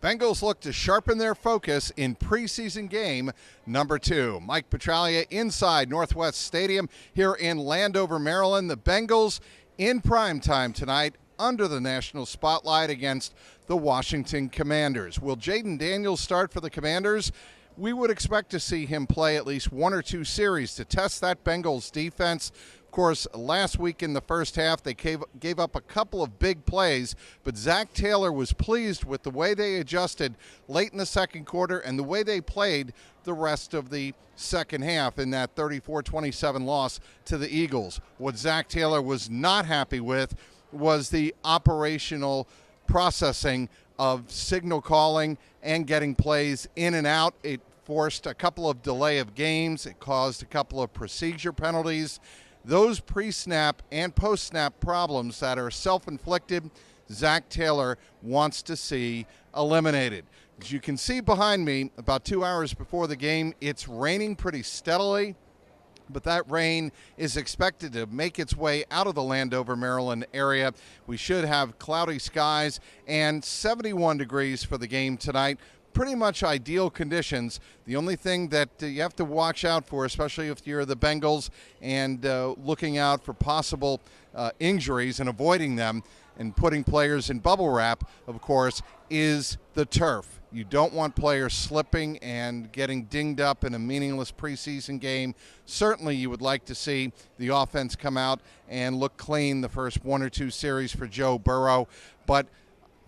Bengals look to sharpen their focus in preseason game number 2. Mike Petraglia inside Northwest Stadium here in Landover, Maryland. The Bengals in primetime tonight under the national spotlight against the Washington Commanders. Will Jaden Daniels start for the Commanders? We would expect to see him play at least one or two series to test that Bengals defense. Of course, last week in the first half, they gave up a couple of big plays, but Zach Taylor was pleased with the way they adjusted late in the second quarter and the way they played the rest of the second half in that 34-27 loss to the Eagles. What Zach Taylor was not happy with was the operational processing of signal calling and getting plays in and out. It forced a couple of delay of games. It caused a couple of procedure penalties. Those pre-snap and post-snap problems that are self-inflicted, Zach Taylor wants to see eliminated. As you can see behind me, about 2 hours before the game, it's raining pretty steadily, but that rain is expected to make its way out of the Landover, Maryland area. We should have cloudy skies and 71 degrees for the game tonight. Pretty much ideal conditions. The only thing that you have to watch out for, especially if you're the Bengals and looking out for possible injuries and avoiding them and putting players in bubble wrap, of course, is the turf. You don't want players slipping and getting dinged up in a meaningless preseason game. Certainly you would like to see the offense come out and look clean the first one or two series for Joe Burrow. But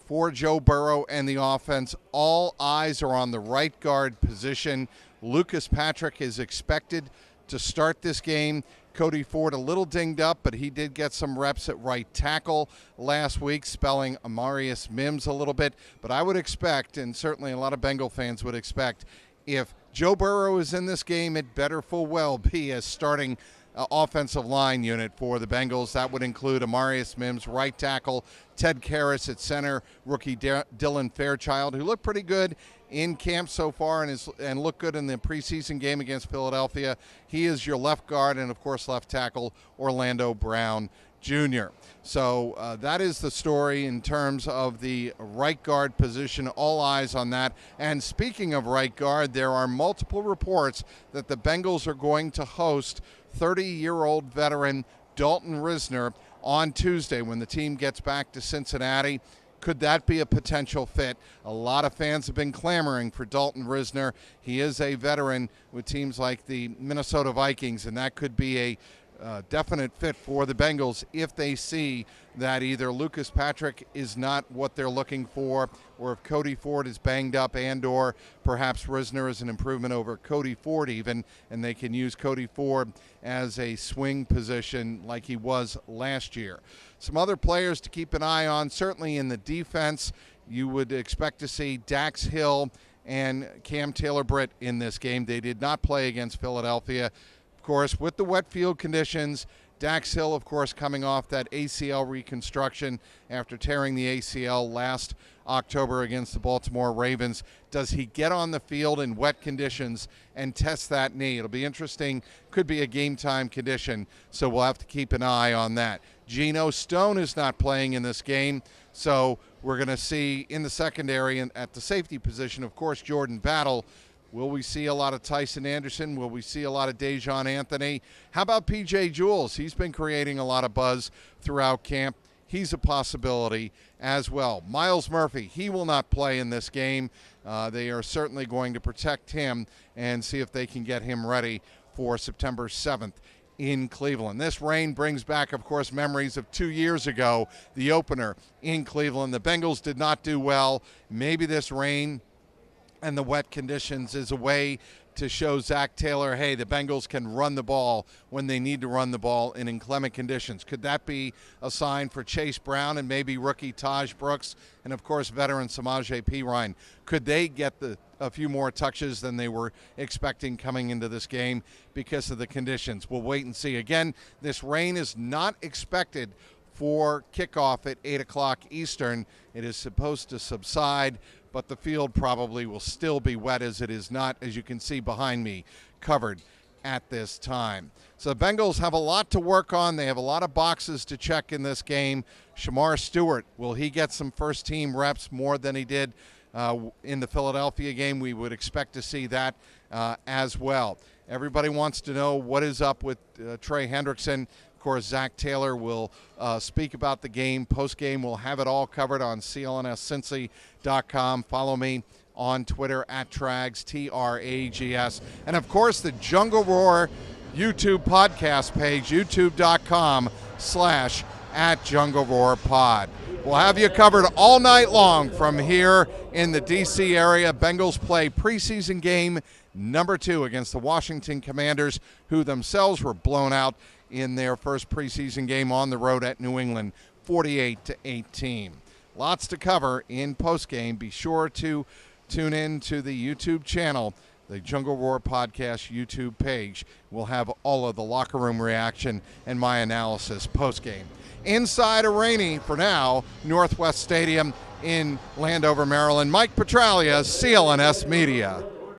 for Joe Burrow and the offense, all eyes are on the right guard position. Lucas Patrick is expected to start this game. Cody Ford a little dinged up, but he did get some reps at right tackle last week, spelling Amarius Mims a little bit. But I would expect, and certainly a lot of Bengal fans would expect, if Joe Burrow is in this game, it better full well be as starting offensive line unit for the Bengals. That would include Amarius Mims, right tackle, Ted Karras at center, rookie Dylan Fairchild, who looked pretty good in camp so far and looked good in the preseason game against Philadelphia. He is your left guard, and, of course, left tackle Orlando Brown Jr. So that is the story in terms of the right guard position. All eyes on that. And speaking of right guard, there are multiple reports that the Bengals are going to host 30-year-old veteran Dalton Risner on Tuesday when the team gets back to Cincinnati. Could that be a potential fit? A lot of fans have been clamoring for Dalton Risner. He is a veteran with teams like the Minnesota Vikings, and that could be a definite fit for the Bengals if they see that either Lucas Patrick is not what they're looking for, or if Cody Ford is banged up, and or perhaps Risner is an improvement over Cody Ford even, and they can use Cody Ford as a swing position like he was last year. Some other players to keep an eye on, certainly in the defense, you would expect to see Dax Hill and Cam Taylor-Britt in this game. They did not play against Philadelphia. Of course, with the wet field conditions, Dax Hill, of course, coming off that ACL reconstruction after tearing the ACL last October against the Baltimore Ravens. Does he get on the field in wet conditions and test that knee? It'll be interesting. Could be a game-time condition, so we'll have to keep an eye on that. Geno Stone is not playing in this game, so we're going to see in the secondary and at the safety position, of course, Jordan Battle. Will we see a lot of Tyson Anderson? Will we see a lot of Dejon Anthony? How about P.J. Jules? He's been creating a lot of buzz throughout camp. He's a possibility as well. Myles Murphy, he will not play in this game. They are certainly going to protect him and see if they can get him ready for September 7th in Cleveland. This rain brings back, of course, memories of 2 years ago, the opener in Cleveland. The Bengals did not do well. Maybe this rain and the wet conditions is a way to show Zach Taylor, hey, the Bengals can run the ball when they need to run the ball in inclement conditions. Could that be a sign for Chase Brown and maybe rookie Taj Brooks and, of course, veteran Samaje Perine? Could they get a few more touches than they were expecting coming into this game because of the conditions? We'll wait and see. Again, this rain is not expected for kickoff at 8 o'clock Eastern. It is supposed to subside, but the field probably will still be wet as it is not, as you can see behind me, covered at this time. So the Bengals have a lot to work on. They have a lot of boxes to check in this game. Shamar Stewart, will he get some first-team reps more than he did in the Philadelphia game. We would expect to see that as well. Everybody wants to know what is up with Trey Hendrickson. Of course, Zach Taylor will speak about the game. Postgame, we'll have it all covered on clnscincy.com. Follow me on Twitter at Trags, Trags. And, of course, the Jungle Roar YouTube podcast page, youtube.com/@JungleRoarPod. We'll have you covered all night long from here in the D.C. area. Bengals play preseason game number 2 against the Washington Commanders, who themselves were blown out in their first preseason game on the road at New England, 48-18. Lots to cover in postgame. Be sure to tune in to the YouTube channel, the Jungle Roar Podcast YouTube page. We'll have all of the locker room reaction and my analysis postgame. Inside a rainy, for now, Northwest Stadium in Landover, Maryland. Mike Petraglia, CLNS Media.